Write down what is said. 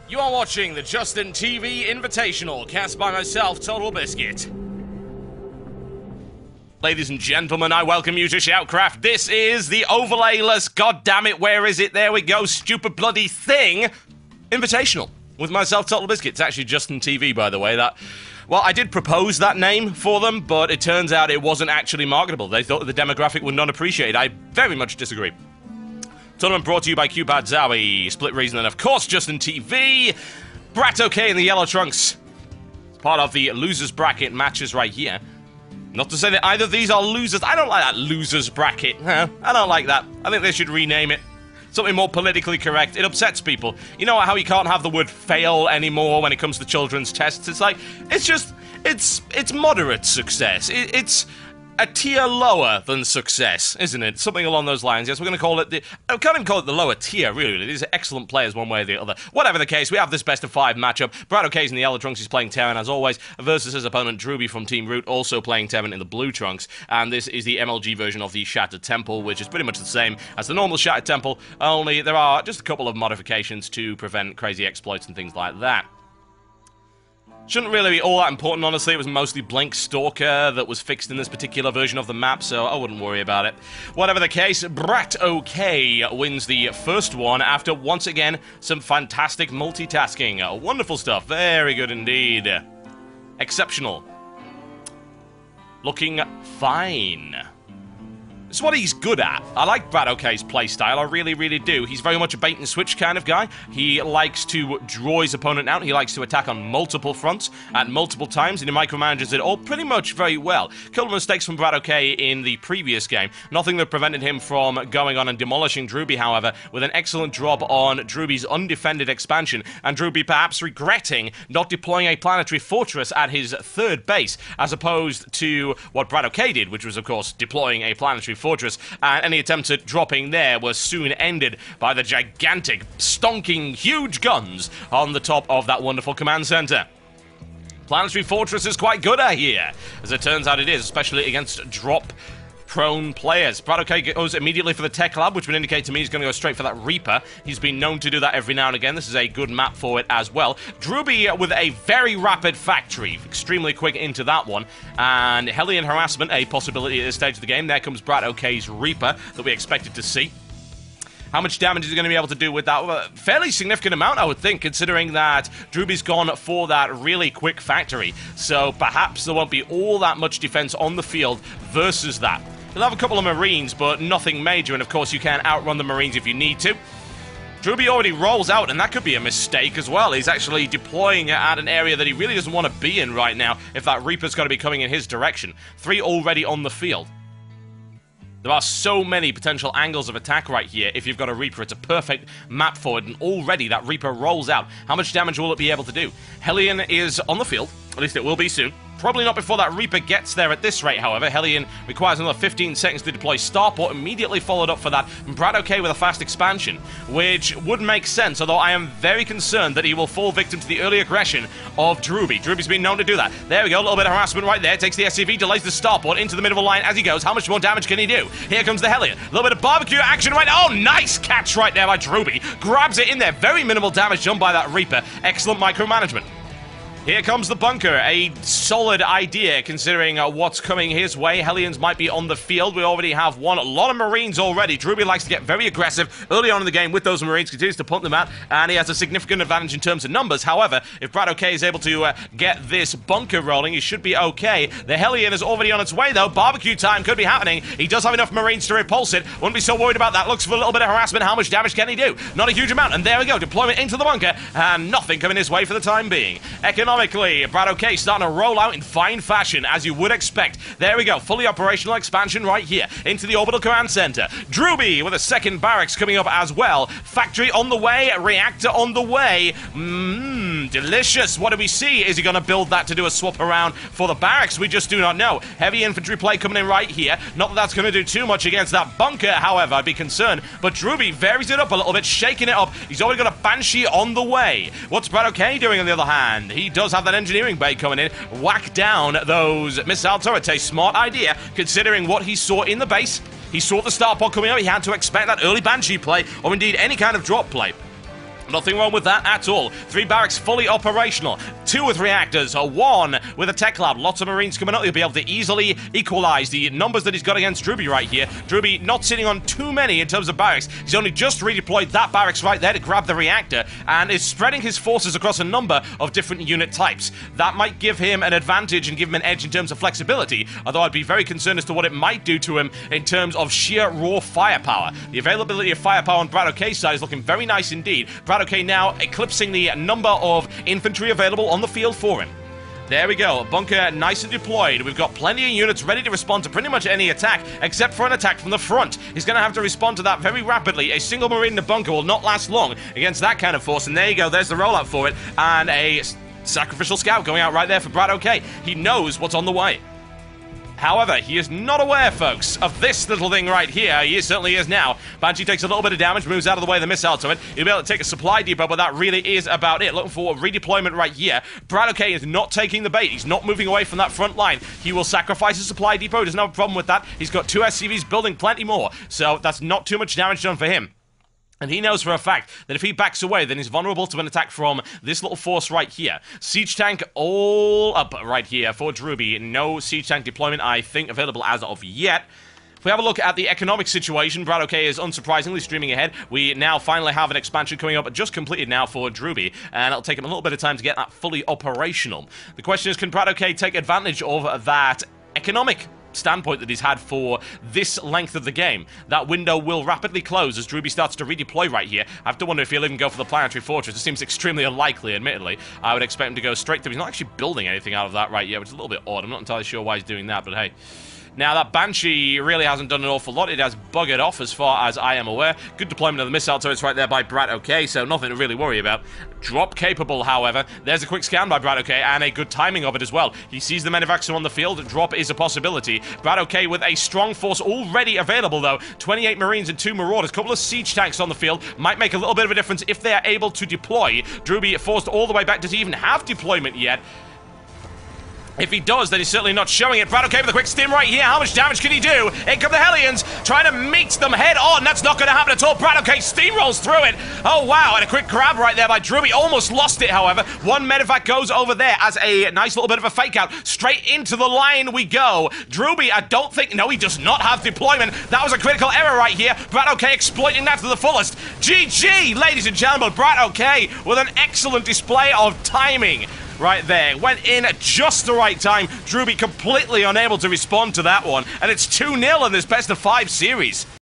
You are watching the Justin TV Invitational, cast by myself, Total Biscuit. Ladies and gentlemen, I welcome you to SHOUTcraft. This is the overlayless, goddammit, where is it? There we go, stupid bloody thing, Invitational. With myself, Total Biscuit. It's actually Justin TV, by the way. Well, I did propose that name for them, but it turns out it wasn't actually marketable. They thought the demographic would not appreciate it. I very much disagree. Tournament brought to you by Cupad Zowie, Split Reason, and of course, Justin TV. BratOK in the yellow trunks. It's part of the losers bracket matches right here. Not to say that either of these are losers. I don't like that losers bracket. I don't like that. I think they should rename it. Something more politically correct. It upsets people. You know how you can't have the word fail anymore when it comes to children's tests? It's like, it's moderate success. It's a tier lower than success, isn't it? Something along those lines. Yes, we're going to call it I can't even call it the lower tier, really. These are excellent players one way or the other. Whatever the case, we have this best of 5 matchup. BratOK's in the yellow trunks. He's playing Terran, as always, versus his opponent, Drewbie from Team Root, also playing Terran in the blue trunks. And this is the MLG version of the Shattered Temple, which is pretty much the same as the normal Shattered Temple, only there are just a couple of modifications to prevent crazy exploits and things like that. Shouldn't really be all that important, honestly. It was mostly Blink Stalker that was fixed in this particular version of the map, so I wouldn't worry about it. Whatever the case, BratOK wins the first one after, once again, some fantastic multitasking. Wonderful stuff. Very good indeed. Exceptional. Looking fine. It's what he's good at. I like BratOK's playstyle, I really, really do. He's very much a bait-and-switch kind of guy. He likes to draw his opponent out. He likes to attack on multiple fronts at multiple times, and he micromanages it all pretty much very well. Couple of mistakes from BratOK in the previous game. Nothing that prevented him from going on and demolishing Drewbie, however, with an excellent drop on Drewbie's undefended expansion, and Drewbie perhaps regretting not deploying a planetary fortress at his third base, as opposed to what BratOK did, which was, of course, deploying a planetary fortress, and any attempts at dropping there were soon ended by the gigantic, stonking, huge guns on the top of that wonderful command center. Planetary fortress is quite good out here, as it turns out it is, especially against drop-prone players. BratOK goes immediately for the Tech Lab, which would indicate to me he's going to go straight for that Reaper. He's been known to do that every now and again. This is a good map for it as well. Drewbie with a very rapid factory, extremely quick into that one, and Hellion Harassment, a possibility at this stage of the game. There comes BratOK's Reaper that we expected to see. How much damage is he going to be able to do with that? Well, a fairly significant amount, I would think, considering that Drewbie's gone for that really quick factory. So perhaps there won't be all that much defense on the field versus that. He'll have a couple of Marines, but nothing major, and of course you can outrun the Marines if you need to. Drewbie already rolls out, and that could be a mistake as well. He's actually deploying at an area that he really doesn't want to be in right now if that Reaper's going to be coming in his direction. 3 already on the field. There are so many potential angles of attack right here. If you've got a Reaper, it's a perfect map for it, and already that Reaper rolls out. How much damage will it be able to do? Hellion is on the field, at least it will be soon. Probably not before that Reaper gets there at this rate, however. Hellion requires another 15 seconds to deploy Starport, immediately followed up for that. And BratOK with a fast expansion, which would make sense, although I am very concerned that he will fall victim to the early aggression of Drewbie. Drewbie's been known to do that. There we go, a little bit of harassment right there. Takes the SCV, delays the Starport into the middle of the line as he goes. How much more damage can he do? Here comes the Hellion. A little bit of barbecue action right now. Oh, nice catch right there by Drewbie. Grabs it in there. Very minimal damage done by that Reaper. Excellent micromanagement. Here comes the bunker, a solid idea considering what's coming his way. Hellions might be on the field. We already have one. A lot of Marines already. Drewbie likes to get very aggressive early on in the game with those Marines, continues to punt them out, and he has a significant advantage in terms of numbers. However, if BratOK is able to get this bunker rolling, he should be okay. The Hellion is already on its way, though. Barbecue time could be happening. He does have enough Marines to repulse it. Wouldn't be so worried about that. Looks for a little bit of harassment. How much damage can he do? Not a huge amount. And there we go. Deployment into the bunker, and nothing coming his way for the time being. Economically, BratOK starting to roll out in fine fashion, as you would expect. There we go, fully operational expansion right here into the orbital command center. Drewbie with a second barracks coming up as well. Factory on the way, reactor on the way. Delicious. What do we see? Is he going to build that to do a swap around for the barracks? We just do not know. Heavy infantry play coming in right here. Not that that's going to do too much against that bunker, however, I'd be concerned. But Drewbie varies it up a little bit, shaking it up. He's already got a Banshee on the way. What's BratOK doing on the other hand? He does have that engineering bay coming in. Whack down those missile turrets. A smart idea, considering what he saw in the base. He saw the Starport coming up. He had to expect that early Banshee play, or indeed any kind of drop play. Nothing wrong with that at all. 3 barracks fully operational. 2 with reactors, 1 with a tech lab. Lots of Marines coming up. He'll be able to easily equalize the numbers that he's got against Drewbie right here. Drewbie not sitting on too many in terms of barracks. He's only just redeployed that barracks right there to grab the reactor and is spreading his forces across a number of different unit types. That might give him an advantage and give him an edge in terms of flexibility, although I'd be very concerned as to what it might do to him in terms of sheer raw firepower. The availability of firepower on BratOK's side is looking very nice indeed. BratOK now eclipsing the number of infantry available on the field for him. There we go, bunker nice and deployed. We've got plenty of units ready to respond to pretty much any attack, except for an attack from the front. He's going to have to respond to that very rapidly. A single Marine in the bunker will not last long against that kind of force, and there you go, there's the rollout for it, and a sacrificial scout going out right there for BratOK. He knows what's on the way. However, he is not aware, folks, of this little thing right here. He certainly is now. Banshee takes a little bit of damage, moves out of the way of the missile to it. He'll be able to take a supply depot, but that really is about it. Looking for a redeployment right here. BratOK is not taking the bait. He's not moving away from that front line. He will sacrifice his supply depot. Doesn't have a problem with that. He's got 2 SCVs building plenty more, so that's not too much damage done for him. And he knows for a fact that if he backs away, then he's vulnerable to an attack from this little force right here. Siege tank all up right here for Drewbie. No siege tank deployment, I think, available as of yet. If we have a look at the economic situation, BratOK is unsurprisingly streaming ahead. We now finally have an expansion coming up, just completed now for Drewbie, and it'll take him a little bit of time to get that fully operational. The question is, can BratOK take advantage of that economic standpoint that he's had for this length of the game? That window will rapidly close as Drewbie starts to redeploy right here. I have to wonder if he'll even go for the planetary fortress. It seems extremely unlikely, admittedly. I would expect him to go straight through. He's not actually building anything out of that right yet, which is a little bit odd. I'm not entirely sure why he's doing that, but hey. Now, that Banshee really hasn't done an awful lot. It has buggered off as far as I am aware. Good deployment of the missile turrets right there by BratOK, so nothing to really worry about. Drop capable, however. There's a quick scan by BratOK, and a good timing of it as well. He sees the medevacs on the field. Drop is a possibility. BratOK with a strong force already available, though. 28 Marines and 2 Marauders. A couple of siege tanks on the field. Might make a little bit of a difference if they are able to deploy. Drewbie forced all the way back. Does he even have deployment yet? If he does, then he's certainly not showing it. BratOK with a quick stim right here. How much damage can he do? In come the Hellions, trying to meet them head on. That's not going to happen at all. BratOK steamrolls through it. Oh, wow. And a quick grab right there by Drewbie. Almost lost it, however. 1 medevac goes over there as a nice little bit of a fake out. Straight into the line we go. Drewbie, I don't think... No, he does not have deployment. That was a critical error right here. BratOK exploiting that to the fullest. GG, ladies and gentlemen. BratOK with an excellent display of timing. Right there, went in at just the right time. Drewbie completely unable to respond to that one, and it's 2-0 in this best of 5 series.